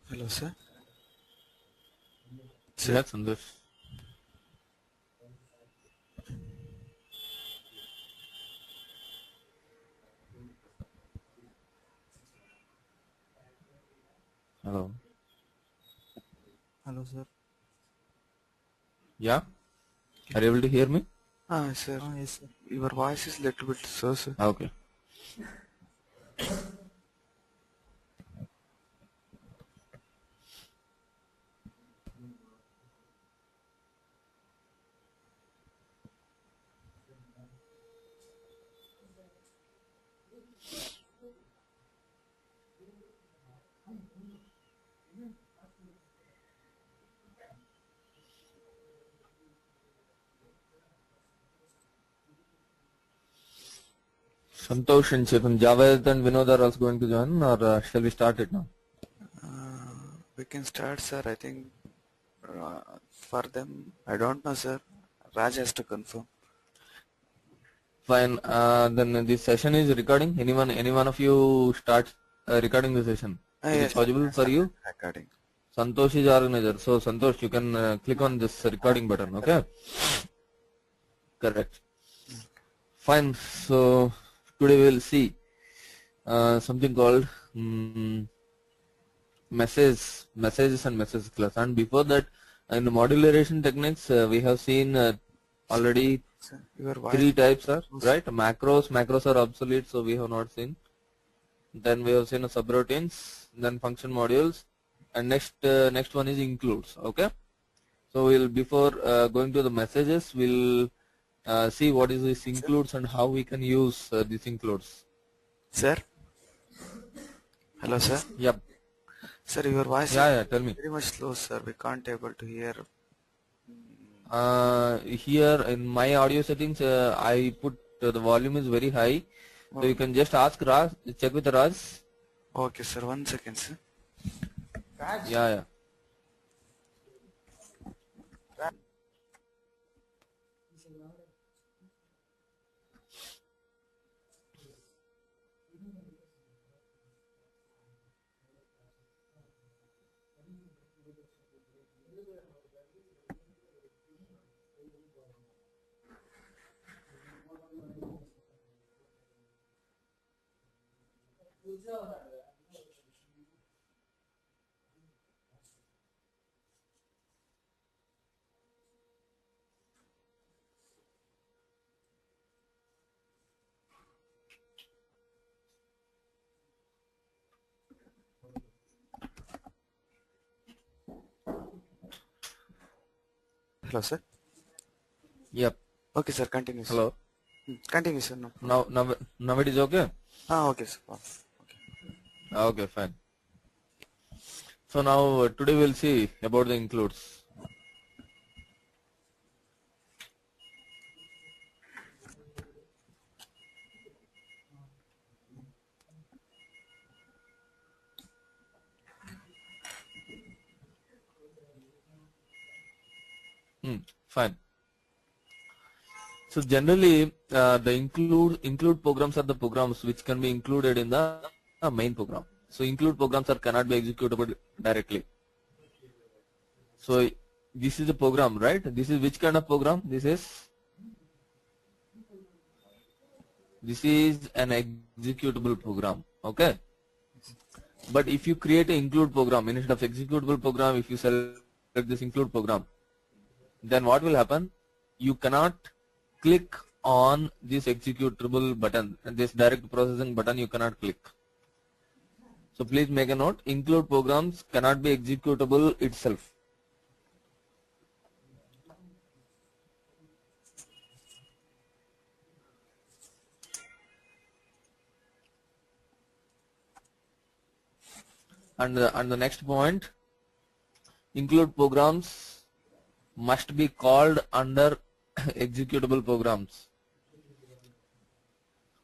Hello, sir. Yes, Sandesh. Hello. Hello, sir. Yeah. Are you able to hear me? Sir. Yes, sir. Your voice is little bit so, sir. Okay. Santosh and Chetan, Javed and Vinod are also going to join, or shall we start it now? We can start, sir. I think for them, I don't know, sir. Raj has to confirm. Fine. Then this session is recording. Any one of you start recording the session? Is Yes, it sir. possible for you? Recording. Santosh is organizer. So Santosh, you can click on this recording button. Okay. Correct. Fine. So today we will see something called messages and message class. And before that, in the modularization techniques, we have seen already Sir, your voice. three types are right. Macros are obsolete, so we have not seen. Then we have seen subroutines, then function modules, and next one is includes. Okay. So we'll before going to the messages, we'll see what is this includes and how we can use this includes. Sir. Hello, sir. Yep. Sir, your voice Yeah, is tell me. very much slow, sir. We can't able to hear. Here in my audio settings, I put the volume is very high, so you can just ask Raj, check with Raj. Okay, sir. 1 second, sir. Yeah. Hello, sir. Yep. Okay, sir. Continue, sir. Hello. Continue, sir. No. Now it is okay. Okay, sir. Okay. Okay, fine. So now today we'll see about the includes. Fine. So generally, the include programs are the programs which can be included in the main program. So include programs are cannot be executable directly. So this is a program, right? This is which kind of program? This is an executable program. Okay. But if you create an include program instead of executable program, if you select this include program, then what will happen? You cannot click on this executable button and this direct processing button you cannot click. So please make a note, include programs cannot be executable itself. And the next point, include programs must be called under executable programs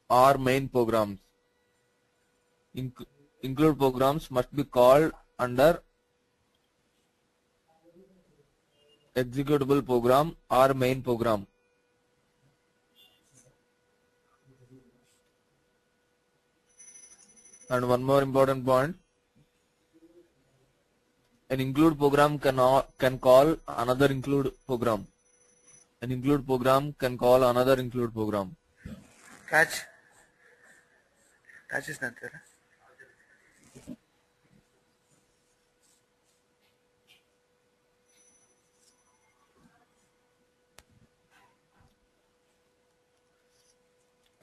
or main programs. Include programs must be called under executable program or main program. And one more important point, an include program can call another include program. An include program can call another include program. Raj is not there.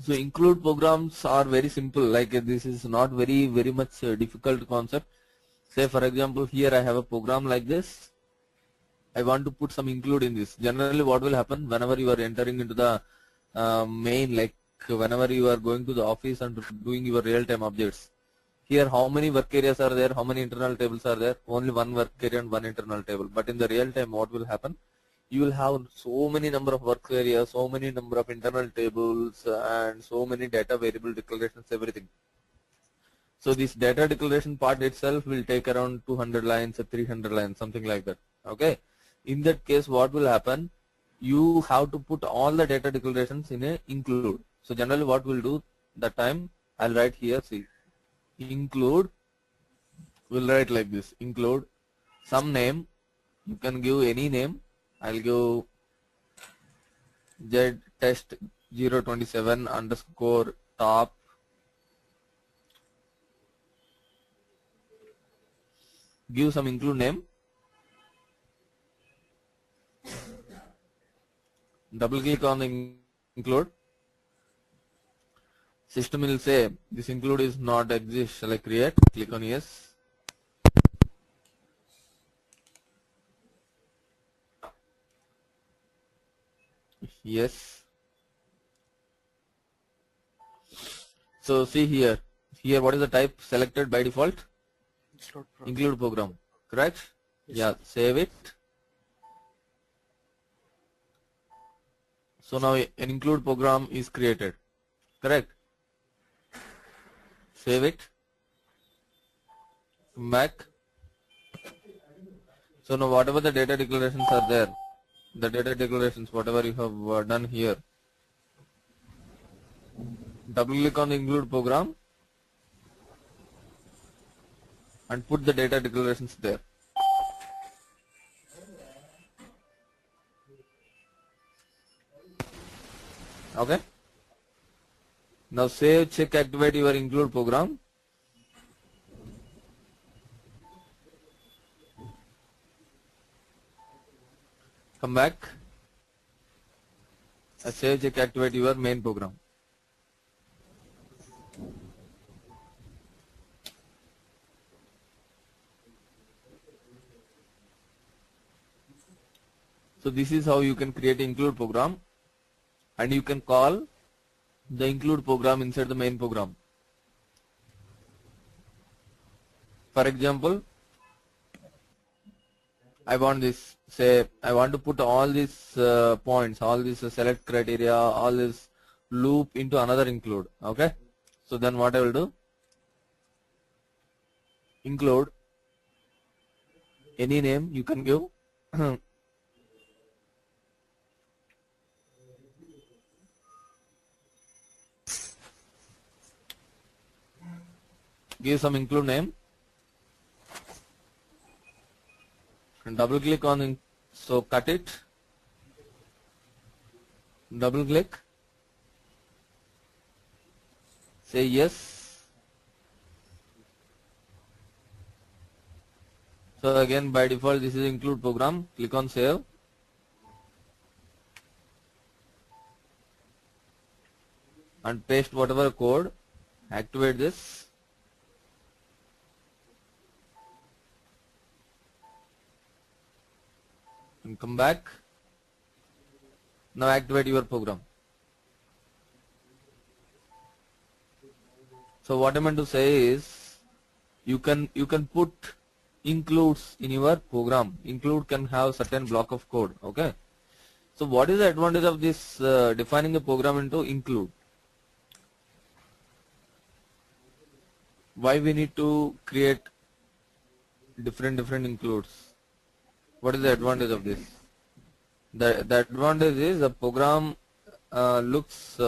So include programs are very simple. Like this is not very much difficult concept. Say for example, here I have a program like this. I want to put some include in this. Generally, what will happen whenever you are entering into the main, like whenever you are going to the office and doing your real-time objects. Here, how many work areas are there? How many internal tables are there? Only one work area and one internal table. But in the real time, what will happen? You will have so many number of work areas, so many number of internal tables, and so many data variable declarations, everything. So this data declaration part itself will take around 200 lines or 300 lines, something like that. Okay. In that case, what will happen? You have to put all the data declarations in a include. So generally, what we'll do that time, I'll write here. See, include. We'll write like this: include some name. You can give any name. I'll give Z test 027 underscore top. Give some include name. Double click on the include. System will say this include is not exist. Shall I create? Click on yes. Yes. So see here. Here what is the type selected by default? Include program. Correct? Yes. Yeah. Save it. So now an include program is created. Correct? Save it. Come back. So now whatever the data declarations are there, the data declarations, whatever you have done here, double click on the include program and put the data declarations there. Okay. Now save, check, activate your include program. Come back. Save, check, activate your main program. So this is how you can create include program, and you can call the include program inside the main program. For example, I want this, say I want to put all these points, all these select criteria, all this loop into another include. Okay. So then what I will do? Include any name you can give. Give some include name and double click on so cut it, double click, say yes. So again by default this is include program. Click on save. And paste whatever code, activate this. And come back. Now activate your program. So what I meant to say is you can put includes in your program. Include can have certain block of code. Okay. So what is the advantage of this defining a program into include? Why we need to create different includes? What is the advantage of this? The advantage is the program looks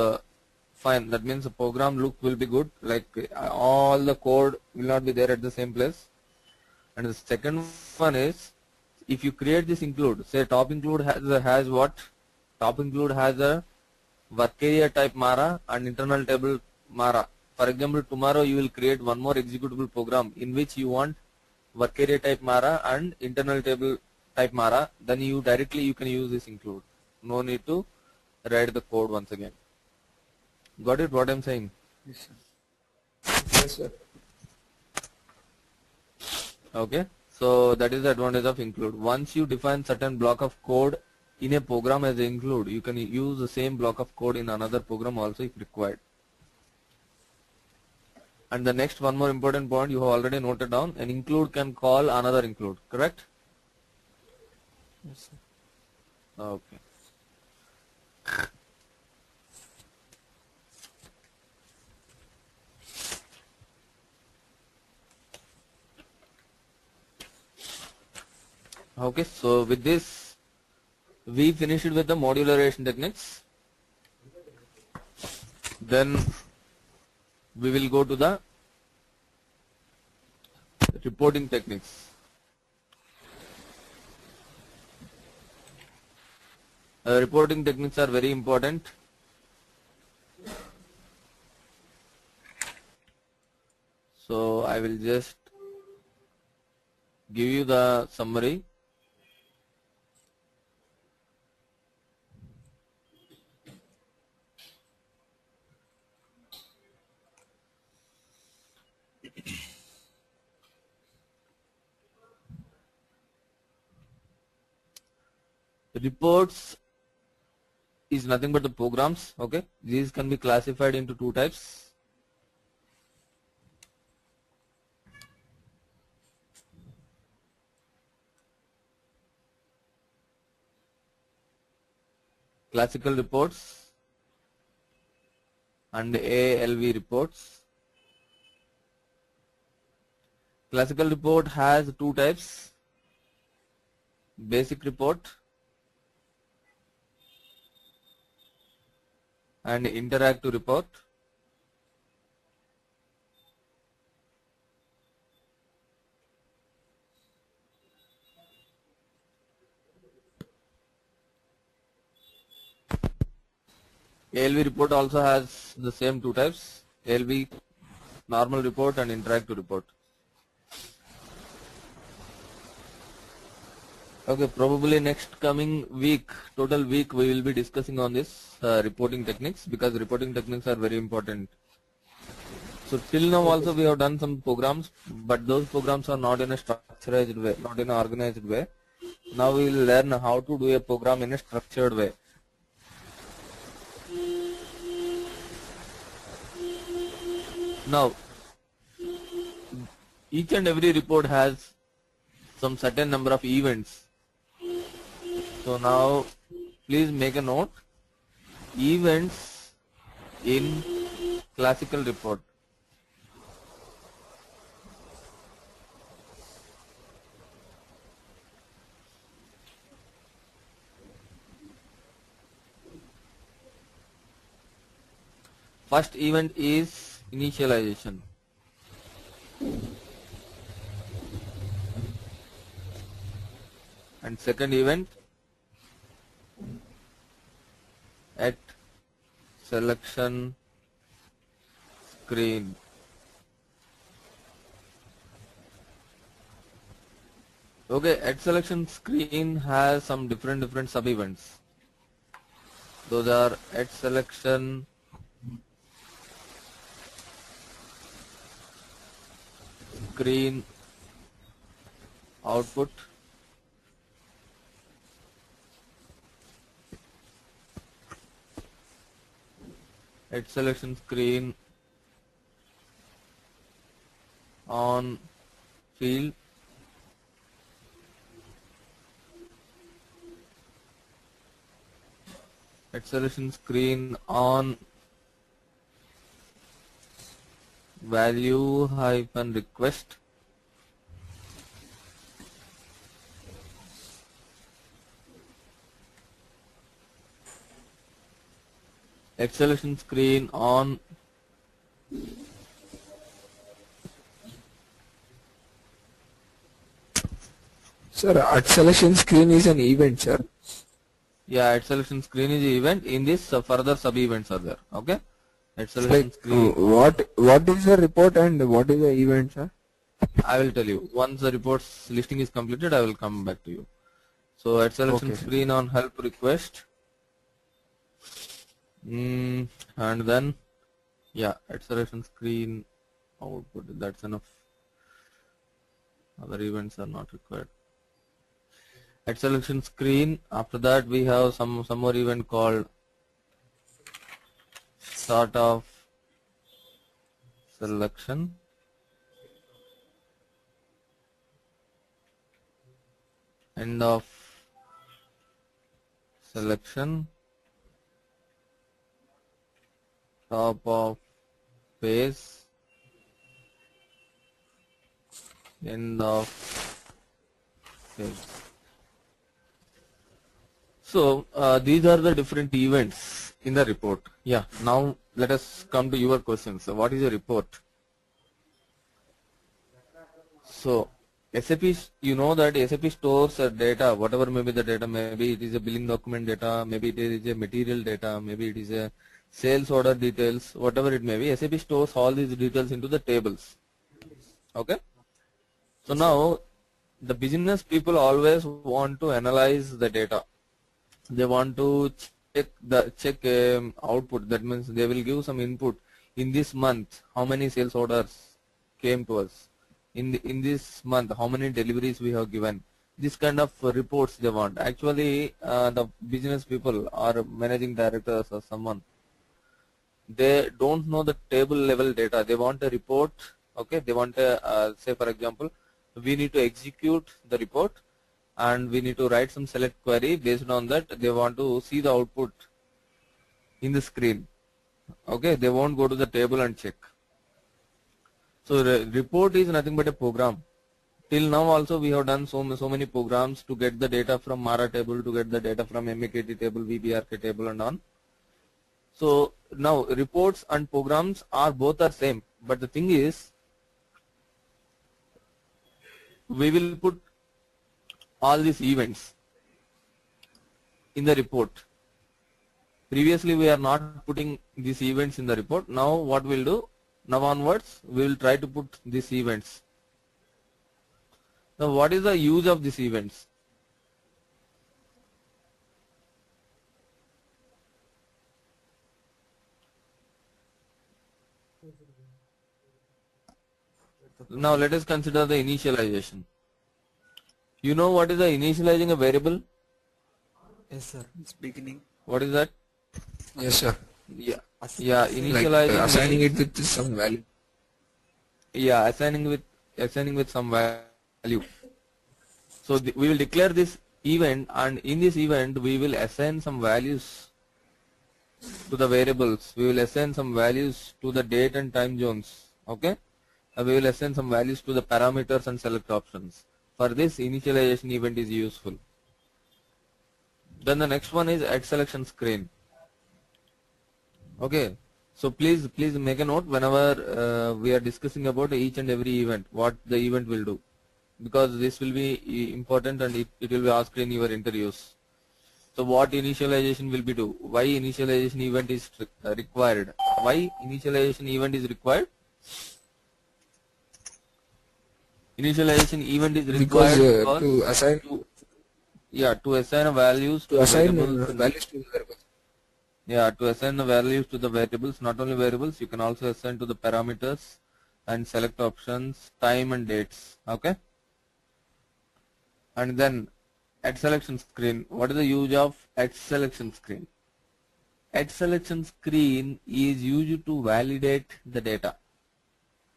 fine. That means the program look will be good. Like all the code will not be there at the same place, And the second one is, if you create this include, say top include has what? Top include has a work area type Mara and internal table Mara. For example, tomorrow you will create one more executable program in which you want work area type Mara and internal table type Mara. Then you can use this include. No need to write the code once again. Got it? What I'm saying? Yes, sir. Yes, sir. Okay. So that is the advantage of include. Once you define certain block of code in a program as include, you can use the same block of code in another program also if required. And the next one more important point you have already noted down, an include can call another include, correct? Yes, sir. Okay. Okay, so with this, we finished with the modularization techniques. Then we will go to the reporting techniques. Reporting techniques are very important. So I will just give you the summary. Reports is nothing but the programs. Okay, these can be classified into two types. Classical reports and ALV reports. Classical report has two types: basic report and interactive report. ALV report also has the same two types: ALV normal report and interactive report. Okay, probably next coming week, total week, we will be discussing on this reporting techniques, because reporting techniques are very important. So till now also we have done some programs, but those programs are not in a structured way, not in an organized way. Now we will learn how to do a program in a structured way. Now, each and every report has some certain number of events. So now, please make a note. Events in classical report. First event is initialization. And second event at selection screen. Okay, at selection screen has some different sub events. Those are at selection screen output, at selection screen on field, at selection screen on value hyphen request, at selection screen on Sir, at selection screen is an event, sir. Yeah, at selection screen is event. In this further sub events are there. Okay. At selection Like screen, what is the report and what is the event, sir? I will tell you. Once the reports listing is completed, I will come back to you. So at selection Okay, sir. screen on help request, and then yeah, at selection screen output. That's enough. Other events are not required. At selection screen, after that we have some more event called start of selection, end of selection, top of phase, end of phase. So these are the different events in the report. Yeah. Now let us come to your questions. So what is a report? So SAP, you know that SAP stores data, whatever may be the data, maybe it is a billing document data, maybe it is a material data, maybe it is a sales order details, whatever it may be. SAP stores all these details into the tables. Okay. So now the business people always want to analyze the data. They want to check output. That means they will give some input. In this month, how many sales orders came to us? In this month, how many deliveries we have given? This kind of reports they want. Actually, the business people or managing directors or someone, they don't know the table level data. They want a report. Okay, they want a say for example, we need to execute the report and we need to write some select query. Based on that, they want to see the output in the screen. Okay, they won't go to the table and check. So the report is nothing but a program. Till now also we have done so many programs to get the data from Mara table, to get the data from MEKT table, VBRK table and on. So now reports and programs are both are same, but the thing is we will put all these events in the report. Previously we are not putting these events in the report. Now what we'll do, now onwards we will try to put these events. Now what is the use of these events? Now let us consider the initialization. You know what is the initializing a variable? Yes, sir. It's beginning. What is that? Yes, sir. Yeah, Like initializing assigning means, it with some value. yeah, assigning with some value. So we will declare this event, and in this event we will assign some values to the variables. We will assign some values to the date and time zones. Okay, we will assign some values to the parameters and select options. For this, initialization event is useful. Then the next one is at selection screen. Okay, so please make a note whenever we are discussing about each and every event, what the event will do, because this will be important and it will be asked in your interviews. So what initialization will be do? Why initialization event is required? Why initialization event is required? Initialization event is Because required to assign to assign values to the variables. values to the variable. Yeah, to assign the values to the variables, not only variables, you can also assign to the parameters and select options, time and dates. Okay. And then at selection screen, what is the use of at selection screen? At selection screen is used to validate the data.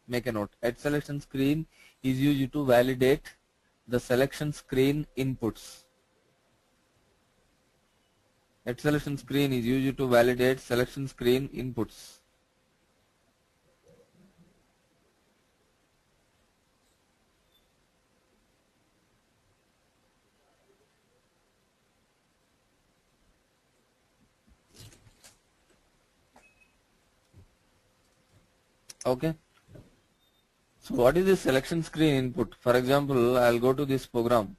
Make a note. At selection screen is used to validate the selection screen inputs. At selection screen is used to validate selection screen inputs. Okay. So what is the selection screen input? For example, I'll go to this program.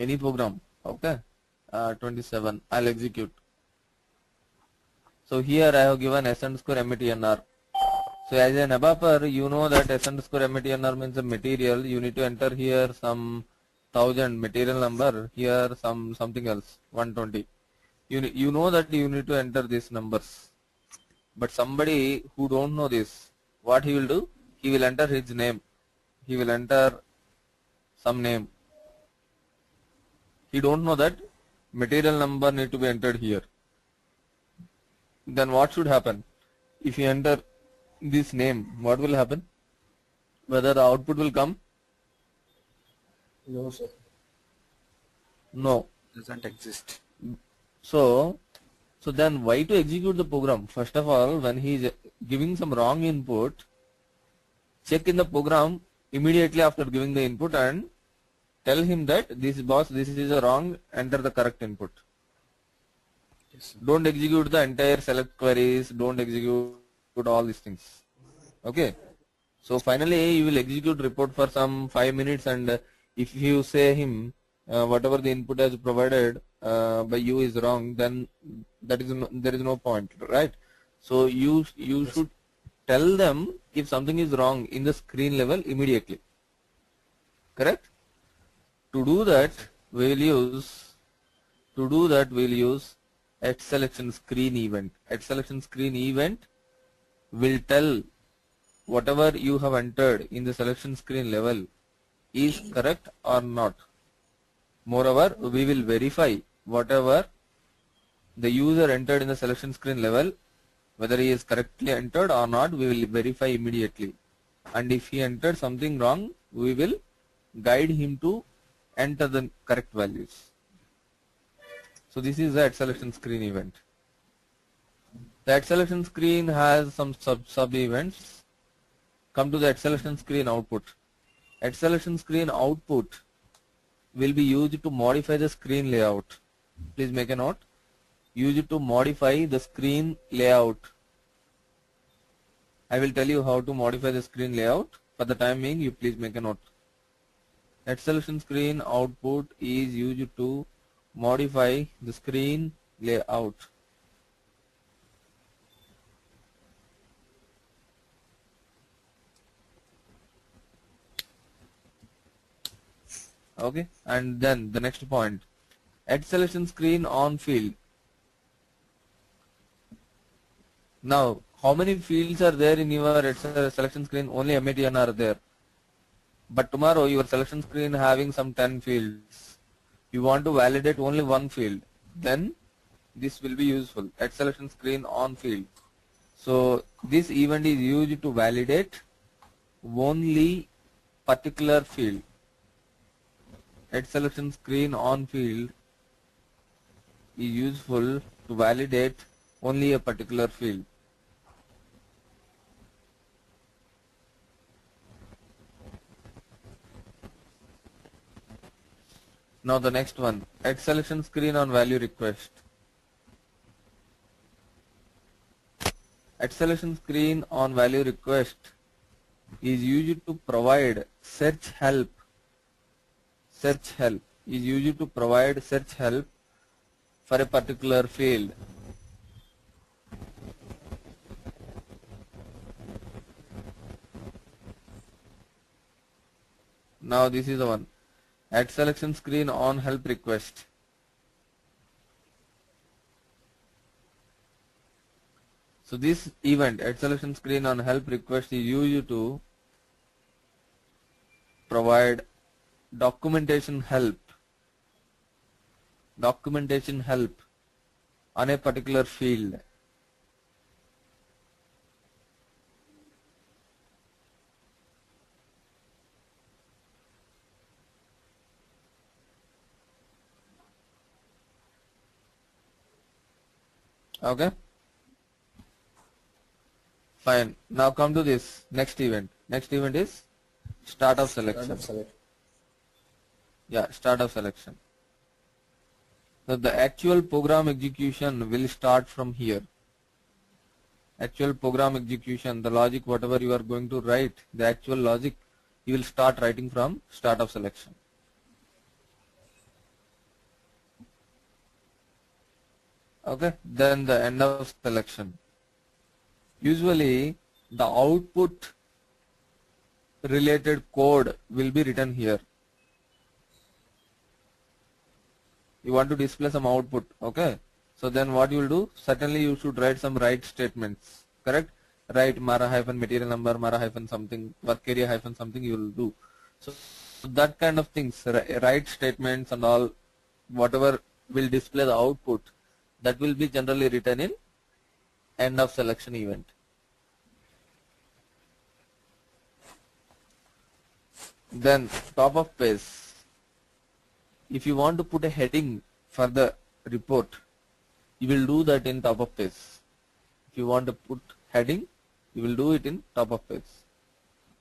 any program. Okay, 27. I'll execute. So here I have given S underscore METNR. So as an ABAPer, you know that S underscore METNR means a material. You need to enter here some 1000 material number, here something else 120. You know that you need to enter these numbers. But somebody who don't know this, what he will do? He will enter his name. He will enter some name. He don't know that material number need to be entered here. Then what should happen? If you enter this name, what will happen? Whether the output will come? No, sir. No. Doesn't exist. So then why to execute the program? First of all, when he is giving some wrong input, check in the program immediately after giving the input and tell him that this is a wrong, enter the correct input. Yes, sir. Don't execute the entire select queries, don't execute all these things. Okay. So finally you will execute report for some 5 minutes, and if you say him whatever the input has provided by you is wrong, then there is no point, right? So you should tell them if something is wrong in the screen level immediately. Correct? To do that we'll use at selection screen event. At selection screen event will tell whatever you have entered in the selection screen level is correct or not. Moreover, we will verify whatever the user entered in the selection screen level, whether he is correctly entered or not, we will verify immediately. And if he entered something wrong, we will guide him to enter the correct values. So this is the at selection screen event. The at selection screen has some sub events. Come to the at selection screen output. At selection screen output will be used to modify the screen layout. Please make a note. Use it to modify the screen layout. I will tell you how to modify the screen layout. For the time being, you please make a note. At selection screen output is used to modify the screen layout. Okay, and then the next point, at selection screen on field. Now, how many fields are there in your at selection screen? Only METN are there. But tomorrow your selection screen having some 10 fields. You want to validate only one field. Then this will be useful. At selection screen on field. So this event is used to validate only particular field. At selection screen on field is useful to validate only a particular field. Now the next one, at selection screen on value request. At selection screen on value request is used to provide search help. Search help is used to provide search help for a particular field. Now this is the one. At selection screen on help request. So this event at selection screen on help request is used to provide documentation help on a particular field. Okay, fine. Now come to this next event. Next event is start of selection. Yeah, start of selection. So the actual program execution will start from here. Actual program execution, the logic whatever you are going to write, the actual logic you will start writing from start of selection. Okay, then the end of selection. Usually the output related code will be written here. You want to display some output, okay? So then what you will do? Certainly you should write some write statements, correct? Write mara hyphen material number, mara hyphen something, work area hyphen something you will do. So that kind of things, write statements and all, whatever will display the output, that will be generally written in end of selection event. Then top of page. If you want to put a heading for the report, you will do that in top of page. If you want to put heading, you will do it in top of page.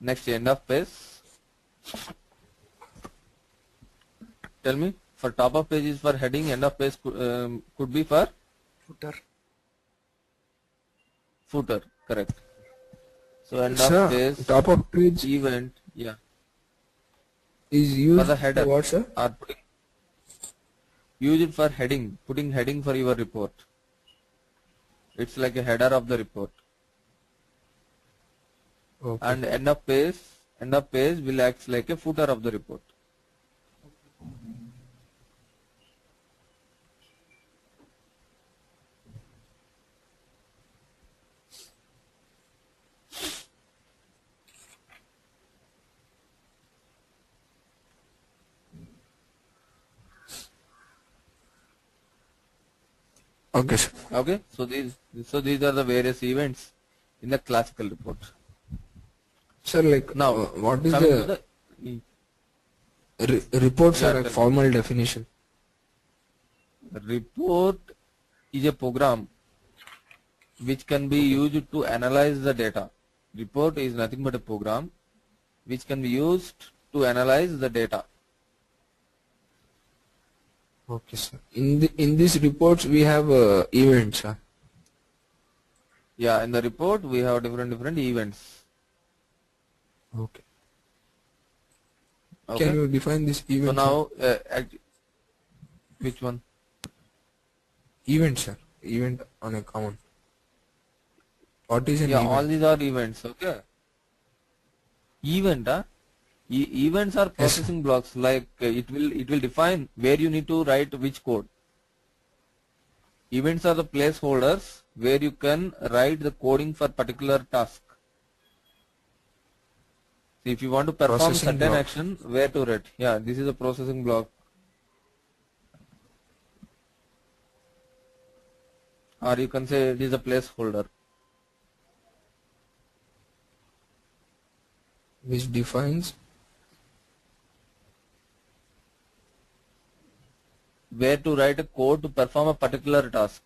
Next, end of page. Tell me, for top of page is for heading, end of page could be for Footer. footer, correct. So end Sir, of page, top of page event, yeah, is for used the header. for what, sir? Or putting, use it for heading, putting heading for your report. It's like a header of the report. Okay. And end of page will act like a footer of the report. Okay, sir. Okay, so these are the various events in the classical report. Sir, like, Now, what is coming to the the reports Yeah, are like tell me. formal definition? report is a program which can be used to analyze the data. Report is nothing but a program which can be used to analyze the data. Okay, sir. In these reports we have events, sir. Yeah, in the report we have different events. Okay. Okay. Can you define this event? So now, which one? Event, sir. Event on account. What is an Yeah, event? all these are events. Okay. Event, huh? Events are processing blocks. Like it will define where you need to write which code. Events are the placeholders where you can write the coding for particular task. So if you want to perform Processing certain block. action, where to write? Yeah, this is a processing block. Or you can say it is a placeholder. Which defines Where to write a code to perform a particular task.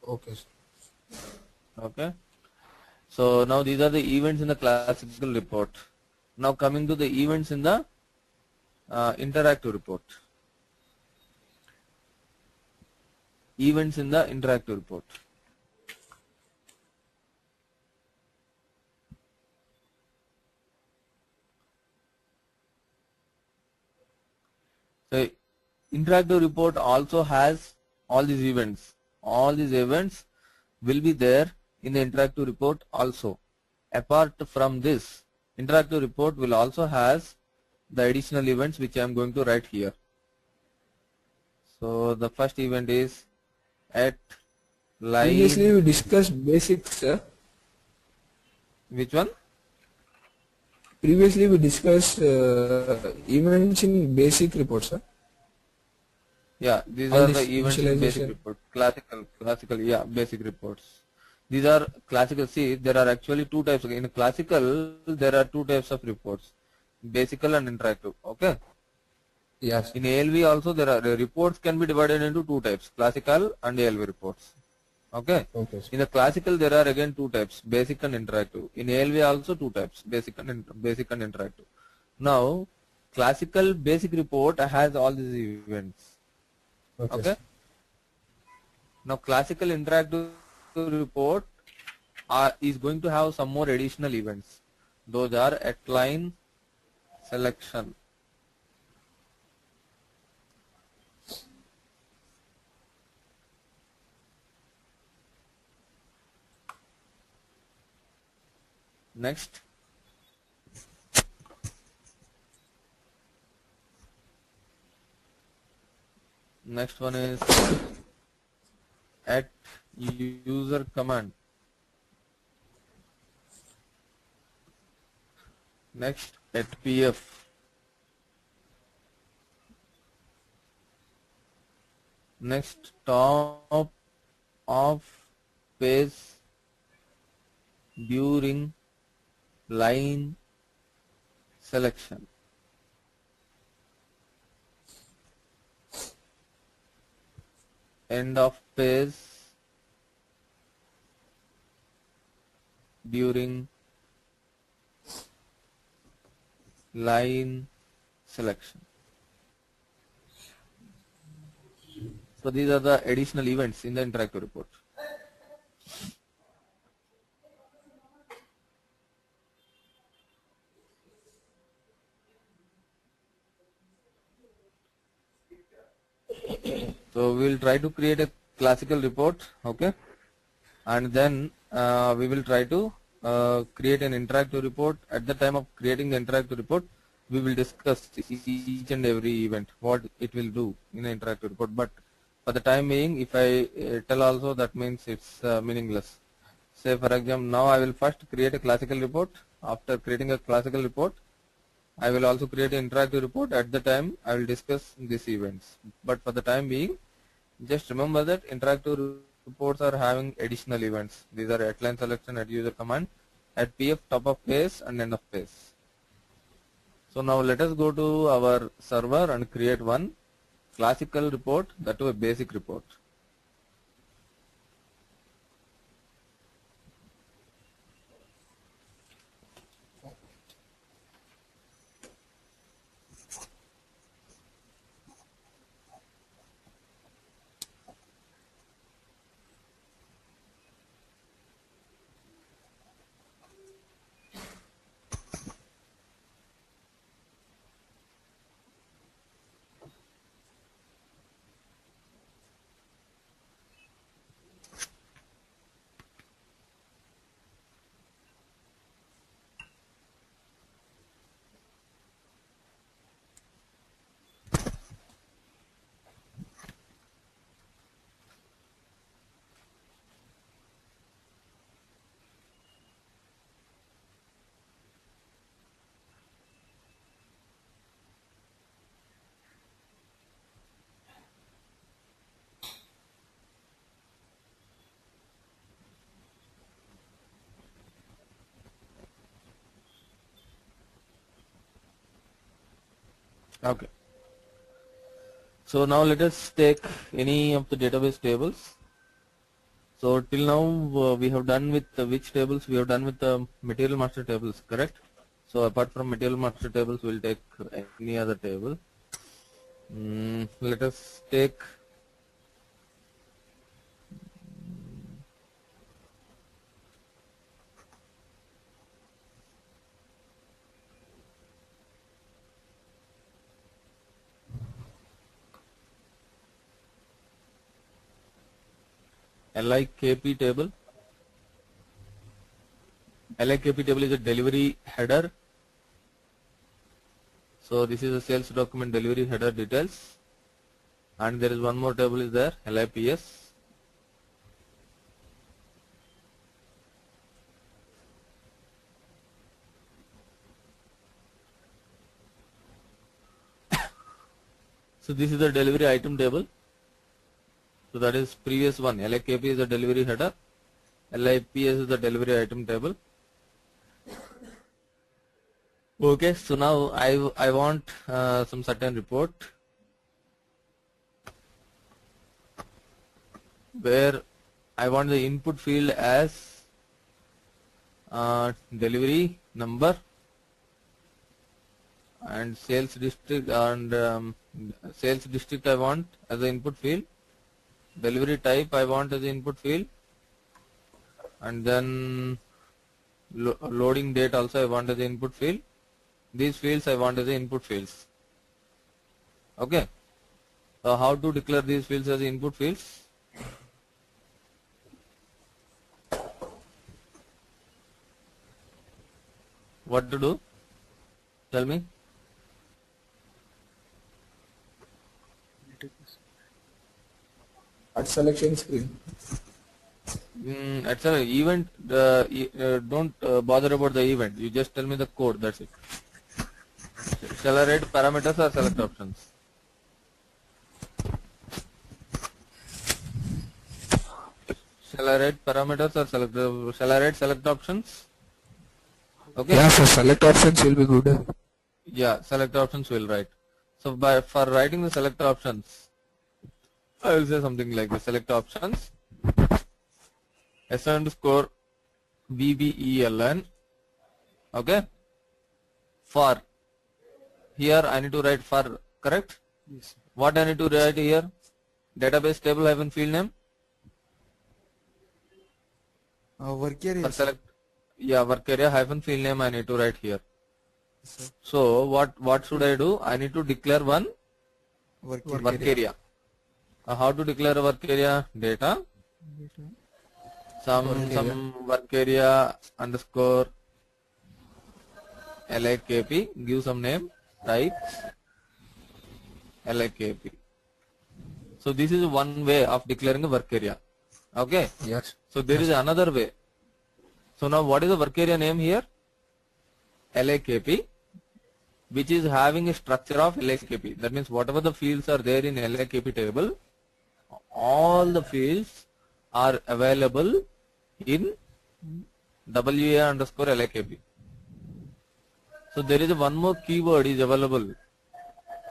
okay, sir. Okay. So now these are the events in the classical report. Now coming to the events in the interactive report. Events in the interactive report. So interactive report also has all these events. All these events will be there in the interactive report also. Apart from this, interactive report will also has the additional events which I am going to write here. So the first event is at Previously line. we discussed basics, sir. Which one? Previously we discussed events in basic reports, sir. Yeah, these All are the this events in basic initialization. report. Classical, yeah, basic reports. These are classical. See, there are actually two types. In classical, there are two types of reports: basical and interactive. Okay. Yes. In ALV also, there are reports can be divided into two types: classical and ALV reports. Okay. Okay, sir. In the classical, there are again two types: basic and interactive. In ALV also two types: basic and interactive. Now, classical basic report has all these events. Okay. sir. Now classical interactive report is going to have some more additional events. Those are at line selection. Next, next one is at user command. Next, at pf. Next, top of page during line selection. End of page during line selection. So these are the additional events in the interactive report. So we will try to create a classical report, okay, and then we will try to create an interactive report. At the time of creating the interactive report, we will discuss each and every event, what it will do in an interactive report. But for the time being, if I tell also, that means it's meaningless. Say for example, now I will first create a classical report. After creating a classical report, I will also create an interactive report. At the time, I will discuss these events. But for the time being, just remember that interactive reports are having additional events. These are at line selection, at user command, at pf, top of page, and end of page. So now let us go to our server and create one classical report, that to a basic report. Okay. So now let us take any of the database tables. So till now we have done with which tables? We have done with the material master tables, correct? So apart from material master tables, we will take any other table. Let us take LIKP table. LIKP table is a delivery header. So this is a sales document delivery header details, and there is one more table is there, LIPS. So this is the delivery item table. So that is previous one. LIKP is the delivery header. LIPS is the delivery item table. Okay, so now I want some certain report where I want the input field as delivery number and sales district, and sales district I want as the input field. Delivery type I want as the input field, and then loading date also I want as the input field. These fields I want as the input fields. Okay. So how to declare these fields as input fields? What to do? Tell me. At selection screen. At an event, don't bother about the event. You just tell me the code. That's it. Shall I write parameters or select options? Shall I write parameters or select? Shall I write select options? Okay. Yeah, sir. Select options will be good. Yeah, select options will write. So for writing the select options, I will say something like this: select options s underscore vbeln. Okay. For here I need to write for, correct? Yes. What I need to write here? Database table hyphen field name. Work area, For sir. select, yeah, work area hyphen field name I need to write here. Sir. So what should I do? I need to declare one Work work area. How to declare a work area? Data some work area underscore LAKP, give some name, type LAKP. So this is one way of declaring a work area. Okay. Yes. So there is another way. So now what is the work area name here? LAKP, which is having a structure of LAKP. That means whatever the fields are there in LAKP table, all the fields are available in WA underscore LAKP. So there is one more keyword is available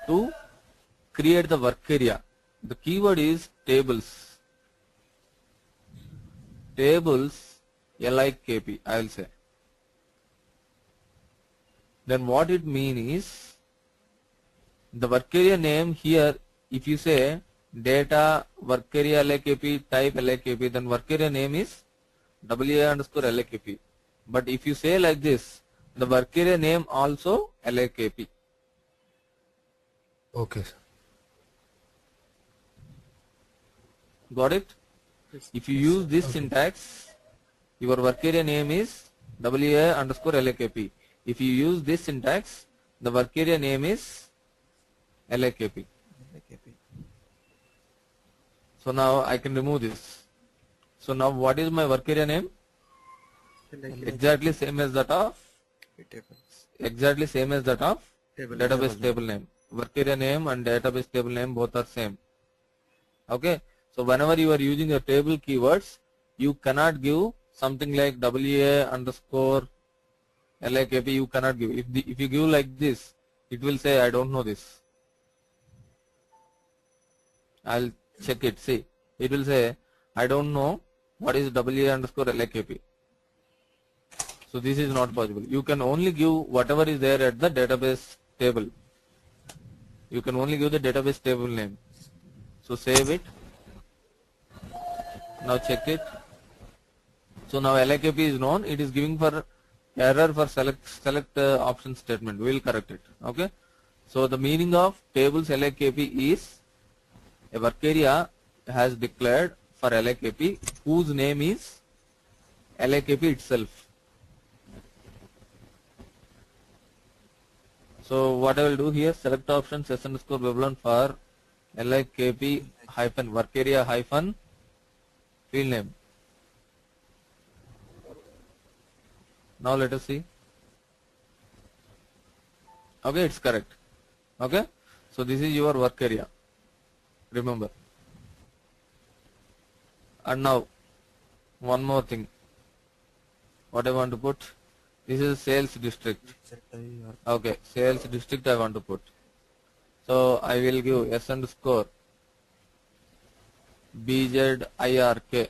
to create the work area. The keyword is tables. Tables LIKP, I will say. Then what it means is the work area name here, if you say data work area LAKP type LAKP, then work area name is WA underscore LAKP. But if you say like this, the work area name also LAKP. Okay, sir. Got it? Yes. If you use this syntax, your work area name is WA underscore LAKP. If you use this syntax, the work area name is LAKP. So now I can remove this. So now what is my work area name? Exactly same as that of database table name. Work area name and database table name both are same. Okay. So whenever you are using your table keywords, you cannot give something like WA underscore LAKP. You cannot give. If you give like this, it will say I don't know this. I'll check it. See, it will say I don't know what is WA underscore LAKP. So this is not possible. You can only give whatever is there at the database table. You can only give the database table name. So save it. Now check it. So now LAKP is known. It is giving for error for select option statement. We will correct it. Okay. So the meaning of tables LAKP is a work area has declared for LAKP whose name is LAKP itself. So what I will do here, select options s underscore Babylon for LIKP hyphen work area hyphen field name. Now let us see. Okay, it's correct. Okay, so this is your work area. Remember. And now one more thing. What I want to put? This is sales district. Okay, sales district I want to put. So I will give s underscore BZIRK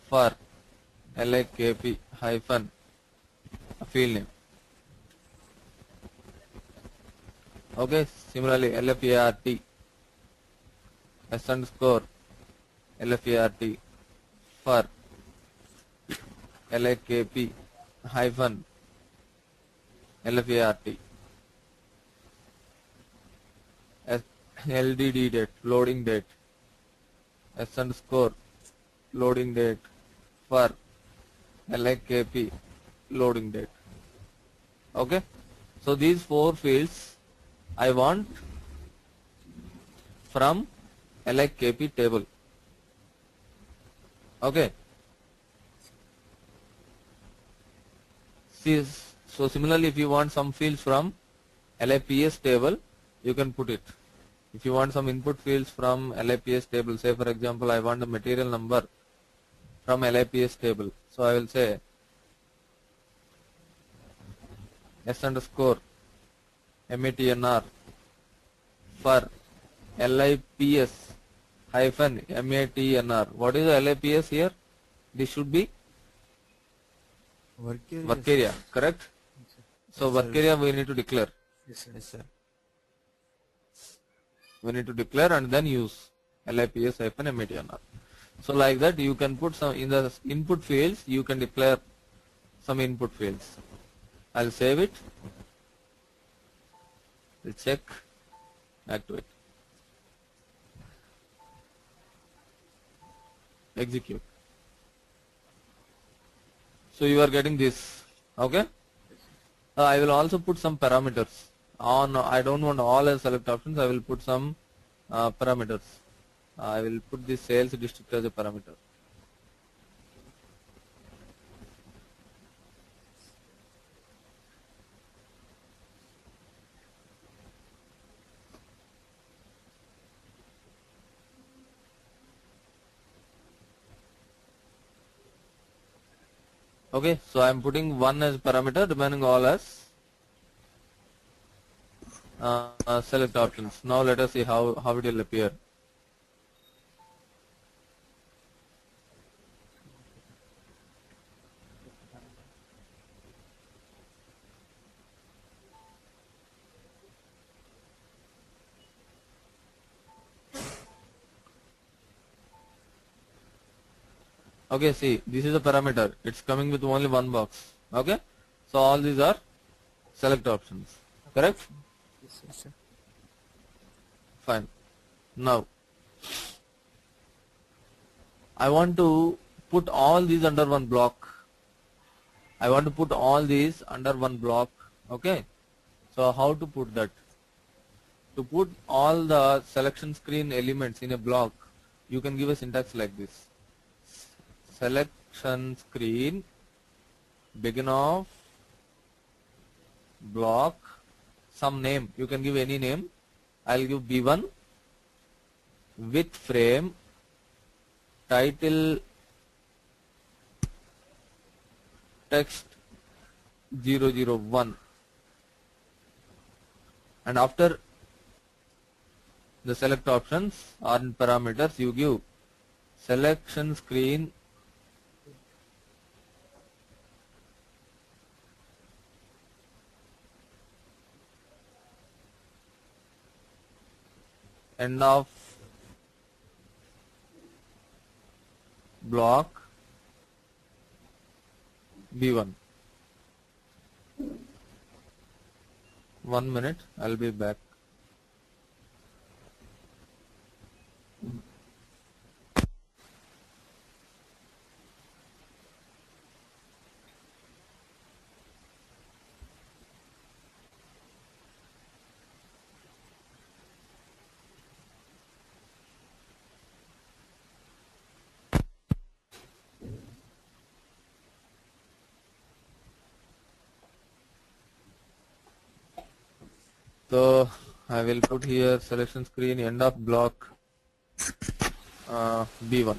for LIKP hyphen field name. Okay, similarly LFART s underscore LFART for LIKP hyphen LFART. LDD date, loading date, s underscore loading date for LIKP loading date. Okay, so these 4 fields I want from LIKP table. Okay, see, so similarly if you want some fields from LIPS table, you can put it. If you want some input fields from LIPS table, say for example I want the material number from LIPS table, so I will say S underscore MATNR for LIPS hyphen MATNR. What is the LIPS here? This should be Work area. work area, correct? So work area we need to declare. Yes, sir. Yes, sir. We need to declare and then use LIPS hyphen MATNR. So like that you can put some in the input fields, you can declare some input fields. I'll save it. We'll check, activate, execute. So you are getting this, okay? I will also put some parameters on. I don't want all as select options. I will put some parameters. I will put the sales district as a parameter. Okay, so I am putting 1 as parameter, remaining all as select options. Now let us see how it will appear. Okay, see, this is a parameter. It's coming with only one box. Okay, so all these are select options. Correct? Yes, sir. Fine. Now, I want to put all these under one block. I want to put all these under one block. Okay. So how to put that? To put all the selection screen elements in a block, you can give a syntax like this. Selection screen begin of block, some name, you can give any name. I'll give B1 with frame title text 001, and after the select options or parameters you give selection screen end of block B1. 1 minute, I'll be back. So I will put here selection screen end of block B1.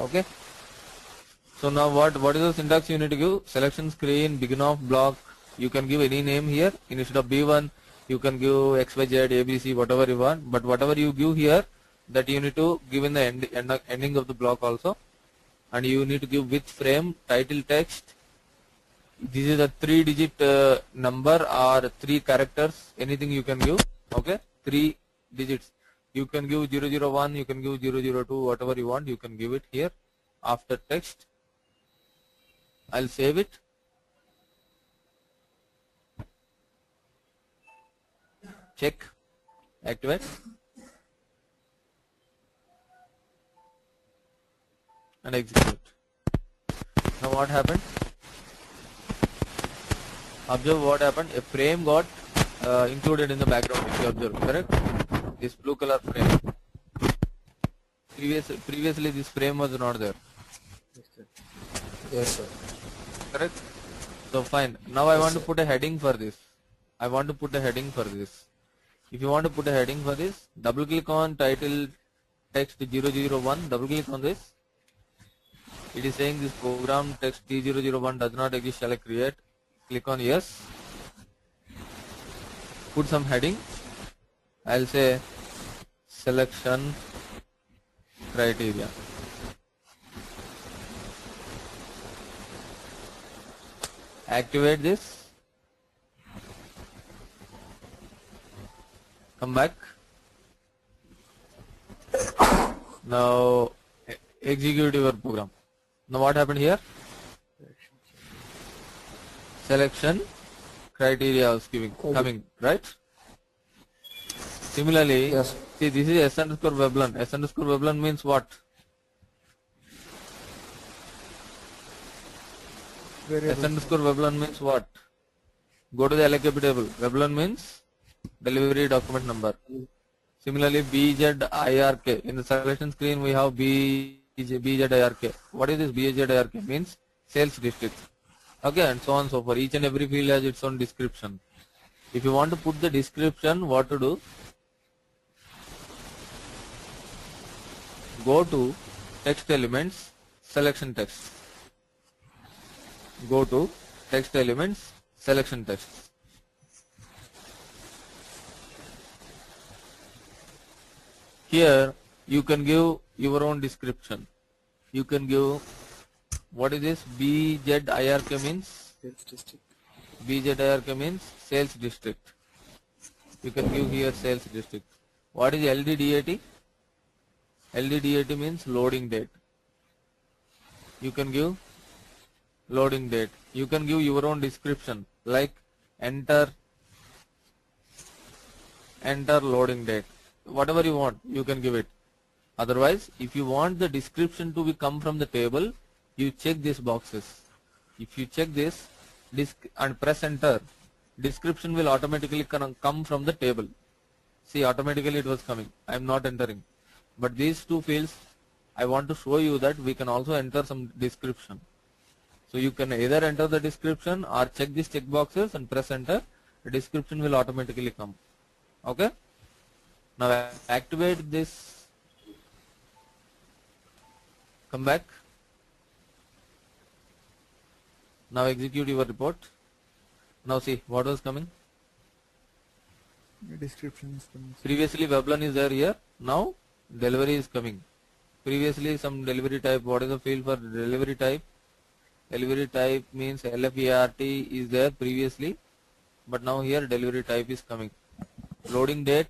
Okay. So now what is the syntax you need to give? Selection screen begin of block. You can give any name here. Instead of B1, you can give XYZ, ABC, whatever you want. But whatever you give here, that you need to give in the ending of the block also. And you need to give with frame title text. This is a 3-digit number or 3 characters, anything you can give. Okay, 3 digits. You can give 001, you can give 002, whatever you want, you can give it here after text. I'll save it. Check, activate, and execute. Now what happened? Observe what happened. A frame got included in the background, if you observe, correct? This blue color frame. Previously this frame was not there. Yes, sir. Correct? So fine. Now I want to put a heading for this. I want to put a heading for this. If you want to put a heading for this, double click on title text 001, double click on this. It is saying this program text T001 does not exist, shall I create? Click on yes. Put some heading. I'll say selection criteria. Activate this. Come back. Now execute your program. Now what happened here? Selection criteria was coming, right? Similarly, Yes. see this is s underscore weblearn. S underscore weblearn means what? S underscore weblearn means what? Go to the LKP table. Weblearn means delivery document number. Similarly, BZIRK. In the selection screen, we have BZIRK. What is this BZIRK? Means sales district. Okay, and so on and so forth. Each and every field has its own description. If you want to put the description, what to do? Go to text elements, selection text. Go to text elements, selection text. Here you can give your own description. You can give, what is this? BZIRK means? Sales district. BZIRK means sales district. You can give here sales district. What is LDDAT? LDDAT means loading date. You can give loading date. You can give your own description like enter loading date. Whatever you want, you can give it. Otherwise, if you want the description to come from the table, you check these boxes. If you check this and press enter, description will automatically come from the table. See, automatically it was coming. I am not entering. But these two fields, I want to show you that we can also enter some description. So you can either enter the description or check these check boxes and press enter. The description will automatically come. Okay? Now activate this. Come back. Now execute your report. Now see what was coming. The description is coming. Previously weblearn is there here. Now delivery is coming. Previously some delivery type. What is the field for delivery type? Delivery type means LFERT is there previously, but now here delivery type is coming. Loading date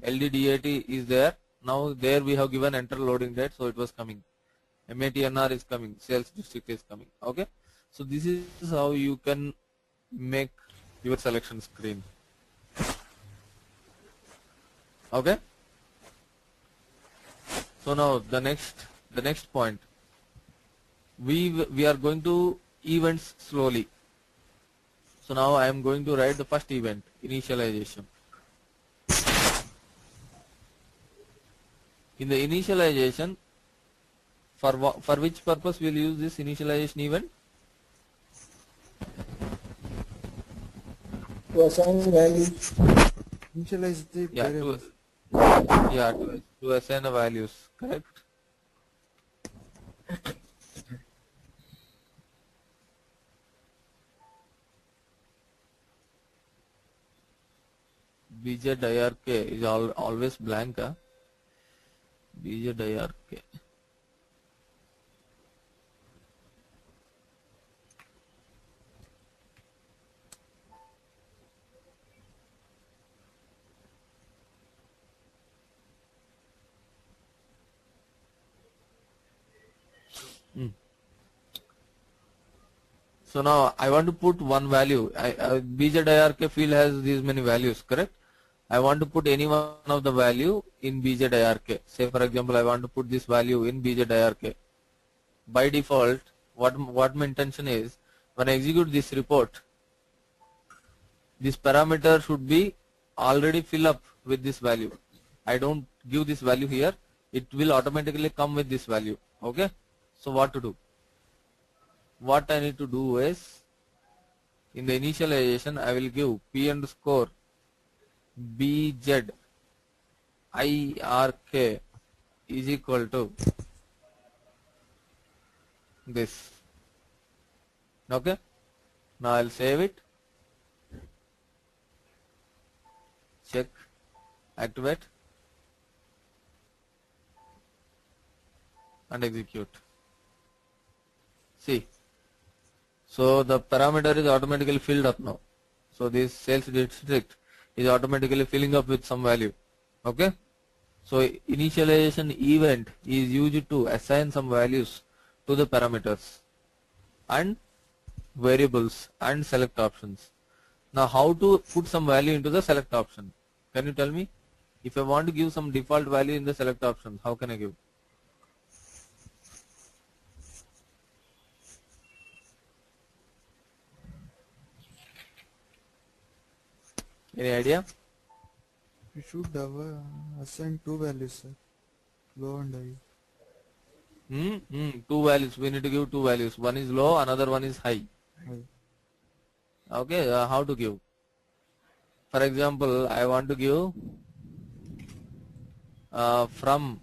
LDDAT is there. Now there we have given enter loading date, so it was coming. MATNR is coming. Sales district is coming. Okay. So this is how you can make your selection screen. Okay. So now the next point. We are going to events slowly. So now I am going to write the first event, initialization. In the initialization, for which purpose we will use this initialization event? To assign values. Initialize the Yeah, variables. to assign the values, correct? BZIRK is always blank. Huh? BZIRK. So now I want to put one value. BZIRK field has these many values, correct? I want to put any one of the value in BZIRK. Say for example, I want to put this value in BZIRK. By default, what my intention is, when I execute this report, this parameter should be already fill up with this value. I don't give this value here, it will automatically come with this value. Okay, so what to do? What I need to do is, in the initialization I will give p underscore bz irk is equal to this. Okay, now I'll save it, check, activate and execute. See, so the parameter is automatically filled up now. So this sales district is automatically filling up with some value. Okay, so initialization event is used to assign some values to the parameters and variables and select options. Now how to put some value into the select option? Can you tell me? If I want to give some default value in the select option, how can I give? Any idea? You should have assigned two values, sir. Low and high. Two values. We need to give two values. One is low, another one is high. High. Okay, how to give? For example, I want to give from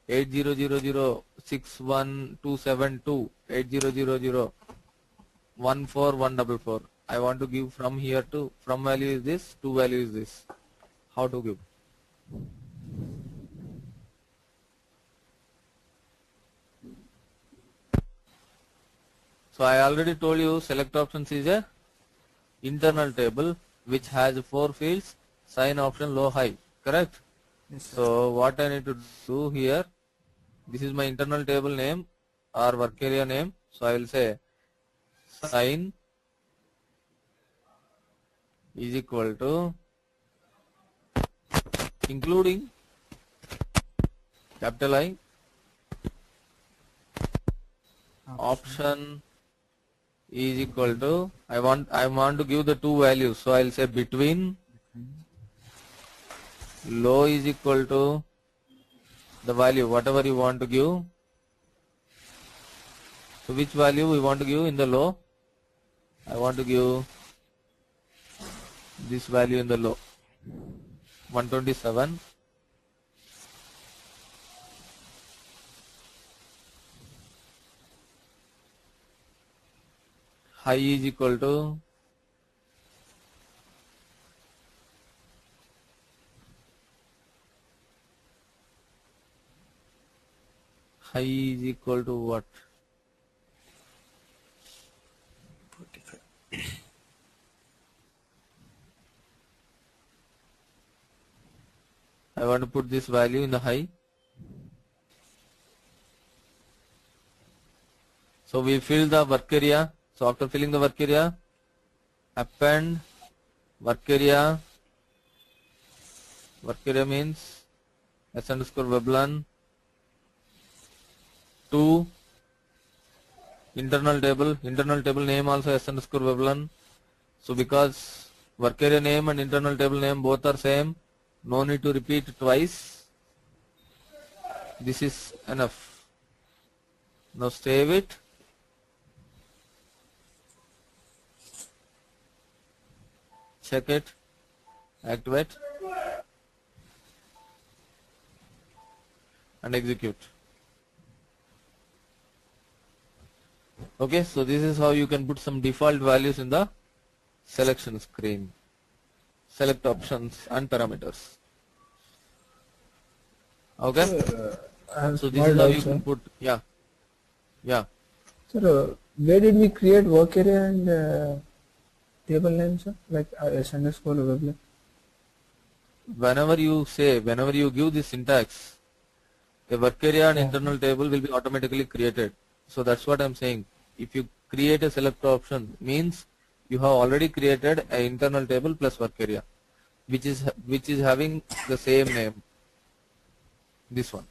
80006127 14144. I want to give from here to, from value is this, to value is this. How to give? So I already told you select options is a internal table which has 4 fields, sign option, low, high, correct? Yes, sir. So what I need to do here, this is my internal table name or work area name. So I will say sign is equal to including capital I, option is equal to, I want to give the two values, so I will say between, low is equal to the value whatever you want to give. So which value we want to give in the low? I want to give this value in the low, 127. High is equal to what? 45. I want to put this value in the high. So we fill the work area. So after filling the work area, append work area. Work area means s underscore weblan to internal table name also s underscore weblan. So because work area name and internal table name both are same, no need to repeat twice. This is enough. Now save it. Check it, activate and execute. Okay, so this is how you can put some default values in the selection screen. Select options and parameters. Okay, I have so this small is how doubt, you sir. can put, yeah. Sir, where did we create work area and table name, sir? Like s underscore weblan. Whenever you give this syntax, the work area and internal table will be automatically created. So that's what I'm saying. If you create a select option, means you have already created an internal table plus work area, which is having the same name. This one.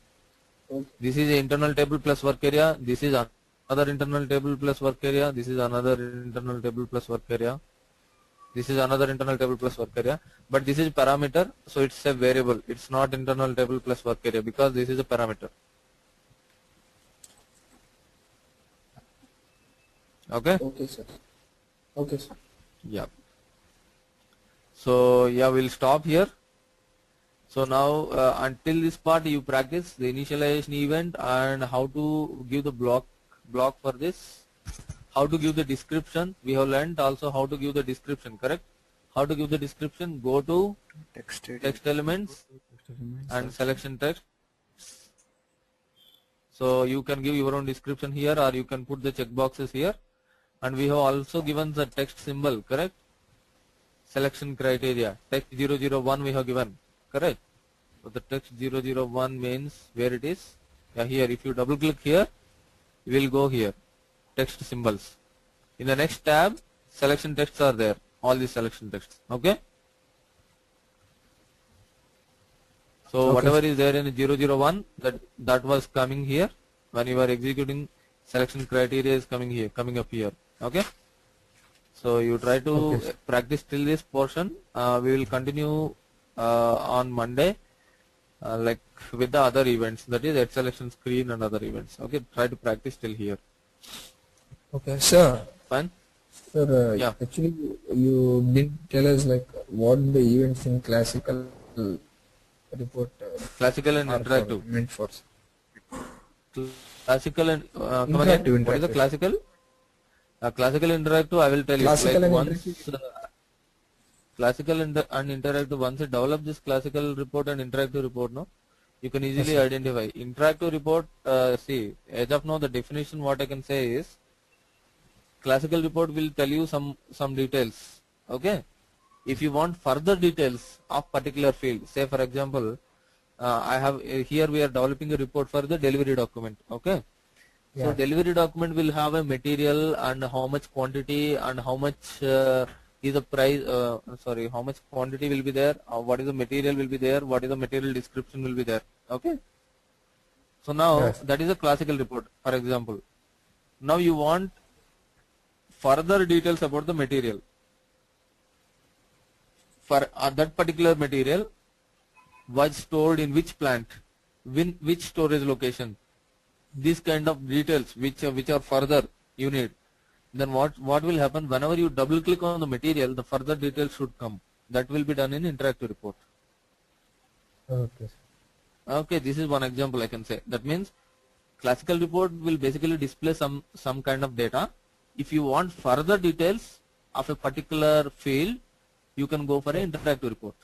Okay. This is an internal table plus work area. This is another internal table plus work area. This is another internal table plus work area. This is another internal table plus work area. But this is parameter, so it's a variable. It's not internal table plus work area because this is a parameter. Okay? Okay, sir. Okay, sir. Yeah. So yeah, we'll stop here. So now until this part you practice the initialization event and how to give the block for this, how to give the description. We have learned also how to give the description, correct? How to give the description, go to Text edit. text elements and selection text. So you can give your own description here or you can put the checkboxes here. And we have also given the text symbol, correct? Selection criteria, text 001 we have given, correct? So the text 001 means where it is. Yeah, here. If you double click here, you will go here. Text symbols. In the next tab, selection texts are there. All these selection texts. Okay. So whatever is there in 001, that was coming here. When you are executing, selection criteria is coming up here. Okay. So you try to practice till this portion. We will continue on Monday, like with the other events, that is at selection screen and other events. Okay, try to practice till here. Okay, sir. Fine. Sir, Yeah. actually, you didn't tell us like what the events in classical report Classical and are interactive. meant for. Classical and come again. Interactive, What is the interactive. classical? Classical interactive. I will tell Classical you. Like and once classical and interactive. Once you develop this classical report and interactive report, no, you can easily identify. Interactive report. See, as of now, the definition what I can say is, classical report will tell you some details. Okay. If you want further details of particular field, say for example, I have here we are developing a report for the delivery document. Okay. So delivery document will have a material and how much quantity and how much is the price. Sorry, how much quantity will be there? What is the material will be there? What is the material description will be there? Okay. So now that is a classical report, for example. Now you want further details about the material. For that particular material was stored in which plant, which storage location. These kind of details which are further you need. Then what will happen whenever you double click on the material, the further details should come. That will be done in interactive report. Okay. Okay, this is one example I can say. That means classical report will basically display some kind of data. If you want further details of a particular field, you can go for an interactive report.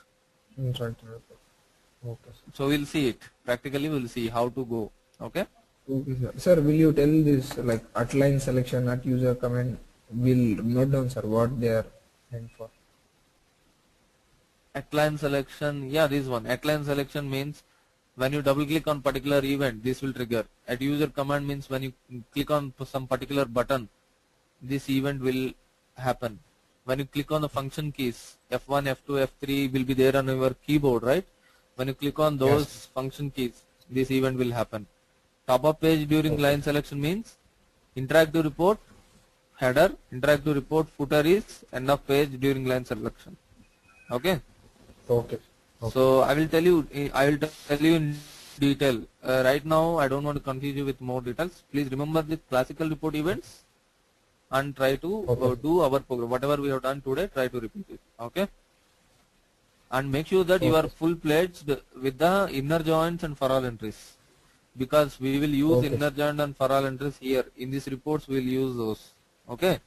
Interactive report. Okay, sir. So we'll see it. Practically we'll see how to go. Okay. Okay, sir. Sir, will you tell this like at line selection, at user comment? Will note down, sir, what they are meant for. At line selection, yeah, this one. At line selection means when you double click on particular event, this will trigger. At user command means when you click on some particular button, this event will happen. When you click on the function keys, F1, F2, F3 will be there on your keyboard, right? When you click on those function keys, this event will happen. Top of page during line selection means interactive report header, interactive report footer is end of page during line selection. Okay. Okay. So I will tell you in detail. Right now I don't want to confuse you with more details. Please remember the classical report events and try to do our program. Whatever we have done today, try to repeat it. Okay. And make sure that you are full-fledged with the inner joins and for all entries. Because we will use inner join and for all entries here. In these reports we will use those. Okay.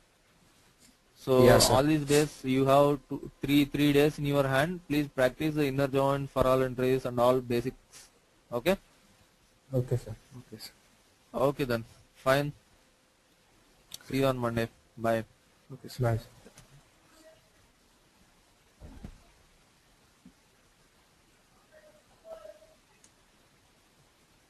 So all these days you have three days in your hand. Please practice the inner join, for all entries and all basics. Okay. Okay, sir. Okay, sir. Okay then. Fine. See you on Monday. Bye. Okay, sir. Bye, sir.